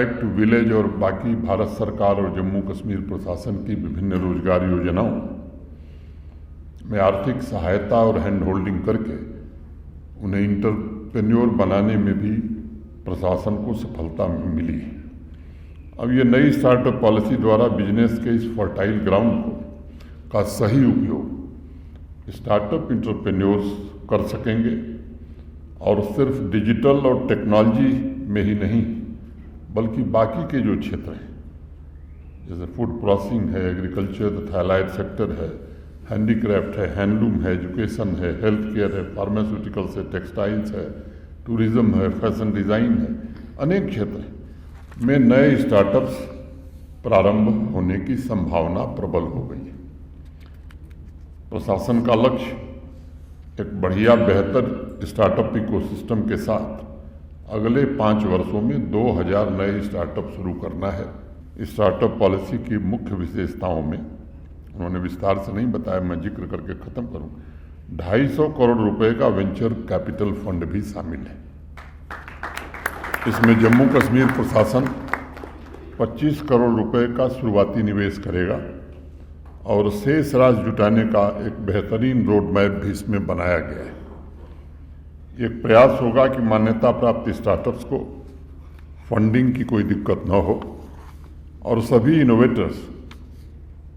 Back to village और बाकी भारत सरकार और जम्मू कश्मीर प्रशासन की विभिन्न रोजगार योजनाओं में आर्थिक सहायता और हैंड होल्डिंग करके उन्हें इंटरप्रेन्योर बनाने में भी प्रशासन को सफलता मिली है। अब ये नई स्टार्टअप पॉलिसी द्वारा बिजनेस के इस फर्टाइल ग्राउंड का सही उपयोग स्टार्टअप इंटरप्रेन्योर्स कर सकेंगे और सिर्फ डिजिटल और टेक्नोलॉजी में ही नहीं बल्कि बाकी के जो क्षेत्र हैं जैसे फूड प्रोसेसिंग है, एग्रीकल्चर तथा अलाइड सेक्टर है, हैंडीक्राफ्ट है, हैंडलूम है, एजुकेशन है, हेल्थ केयर है, फार्मास्यूटिकल्स है, टेक्सटाइल्स है, टूरिज्म है, फैशन डिज़ाइन है, अनेक क्षेत्र में नए स्टार्टअप्स प्रारंभ होने की संभावना प्रबल हो गई है। प्रशासन का लक्ष्य एक बढ़िया बेहतर स्टार्टअप इकोसिस्टम के साथ अगले 5 वर्षों में 2000 नए स्टार्टअप शुरू करना है। स्टार्टअप पॉलिसी की मुख्य विशेषताओं में उन्होंने विस्तार से नहीं बताया, मैं जिक्र करके ख़त्म करूँ। 250 करोड़ रुपए का वेंचर कैपिटल फंड भी शामिल है। इसमें जम्मू कश्मीर प्रशासन 25 करोड़ रुपए का शुरुआती निवेश करेगा और शेष राशि जुटाने का एक बेहतरीन रोड मैप भी इसमें बनाया गया है। एक प्रयास होगा कि मान्यता प्राप्त स्टार्टअप्स को फंडिंग की कोई दिक्कत न हो और सभी इनोवेटर्स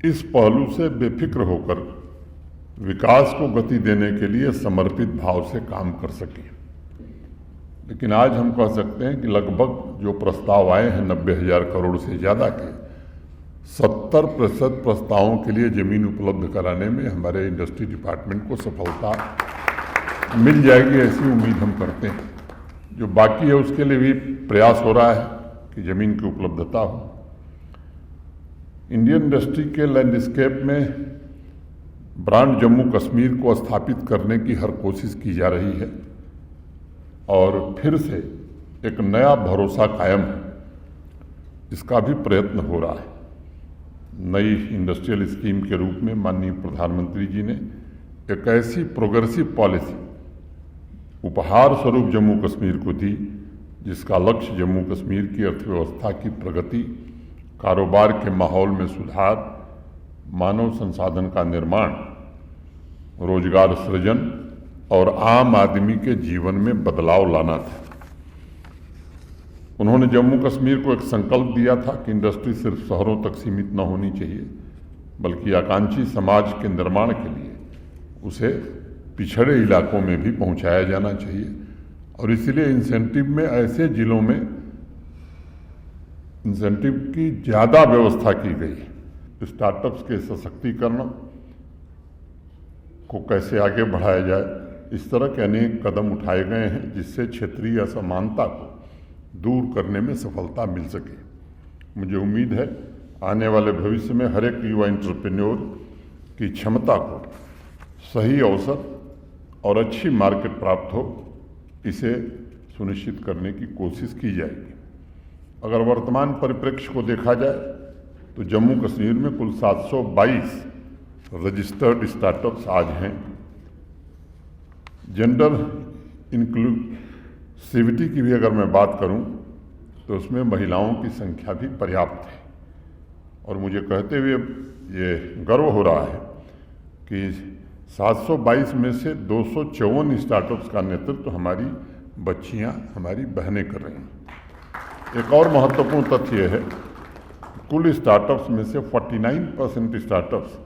इस पहलू से बेफिक्र होकर विकास को गति देने के लिए समर्पित भाव से काम कर सकें। लेकिन आज हम कह सकते हैं कि लगभग जो प्रस्ताव आए हैं 90,000 करोड़ से ज़्यादा के 70% प्रस्तावों के लिए ज़मीन उपलब्ध कराने में हमारे इंडस्ट्री डिपार्टमेंट को सफलता मिल जाएगी, ऐसी उम्मीद हम करते हैं। जो बाकी है उसके लिए भी प्रयास हो रहा है कि ज़मीन की उपलब्धता हो। इंडियन इंडस्ट्री के लैंडस्केप में ब्रांड जम्मू कश्मीर को स्थापित करने की हर कोशिश की जा रही है और फिर से एक नया भरोसा कायम है, इसका भी प्रयत्न हो रहा है। नई इंडस्ट्रियल स्कीम के रूप में माननीय प्रधानमंत्री जी ने एक ऐसी प्रोग्रेसिव पॉलिसी उपहार स्वरूप जम्मू कश्मीर को दी जिसका लक्ष्य जम्मू कश्मीर की अर्थव्यवस्था की प्रगति, कारोबार के माहौल में सुधार, मानव संसाधन का निर्माण, रोजगार सृजन और आम आदमी के जीवन में बदलाव लाना था। उन्होंने जम्मू कश्मीर को एक संकल्प दिया था कि इंडस्ट्री सिर्फ शहरों तक सीमित न होनी चाहिए बल्कि आकांक्षी समाज के निर्माण के लिए उसे पिछड़े इलाकों में भी पहुंचाया जाना चाहिए और इसलिए इंसेंटिव में ऐसे जिलों में इंसेंटिव की ज़्यादा व्यवस्था की गई। स्टार्टअप्स के सशक्तिकरण को कैसे आगे बढ़ाया जाए, इस तरह के अनेक कदम उठाए गए हैं जिससे क्षेत्रीय असमानता को दूर करने में सफलता मिल सके। मुझे उम्मीद है आने वाले भविष्य में हर एक युवा एंटरप्रेन्योर की क्षमता को सही अवसर और अच्छी मार्केट प्राप्त हो, इसे सुनिश्चित करने की कोशिश की जाएगी। अगर वर्तमान परिप्रेक्ष्य को देखा जाए तो जम्मू कश्मीर में कुल 722 रजिस्टर्ड स्टार्टअप्स आज हैं। जेंडर इंक्लूसिविटी की भी अगर मैं बात करूं तो उसमें महिलाओं की संख्या भी पर्याप्त है और मुझे कहते हुए ये गर्व हो रहा है कि 722 में से 254 स्टार्टअप्स का नेतृत्व हमारी बच्चियां, हमारी बहनें कर रही हैं। एक और महत्वपूर्ण तथ्य है, कुल स्टार्टअप्स में से 49% स्टार्टअप्स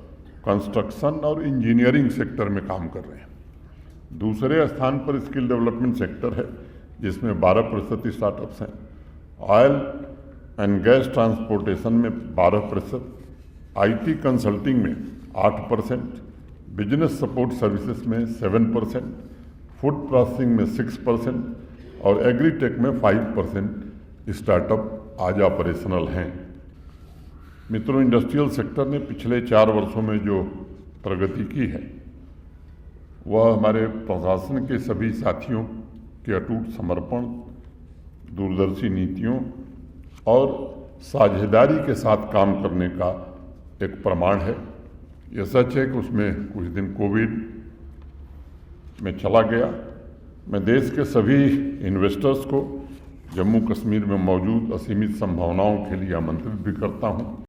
कंस्ट्रक्शन और इंजीनियरिंग सेक्टर में काम कर रहे हैं। दूसरे स्थान पर स्किल डेवलपमेंट सेक्टर है जिसमें 12% स्टार्टअप्स हैं। ऑयल एंड गैस ट्रांसपोर्टेशन में 12%, आईटी कंसल्टिंग में 8%, बिजनेस सपोर्ट सर्विसेज में 7%, फूड प्रोसेसिंग में 6% और एग्रीटेक में 5% स्टार्टअप आज ऑपरेशनल हैं। मित्रों, इंडस्ट्रियल सेक्टर ने पिछले 4 वर्षों में जो प्रगति की है वह हमारे प्रशासन के सभी साथियों के अटूट समर्पण, दूरदर्शी नीतियों और साझेदारी के साथ काम करने का एक प्रमाण है। यह सच है कि उसमें कुछ दिन कोविड में चला गया। मैं देश के सभी इन्वेस्टर्स को जम्मू कश्मीर में मौजूद असीमित संभावनाओं के लिए आमंत्रित भी करता हूँ।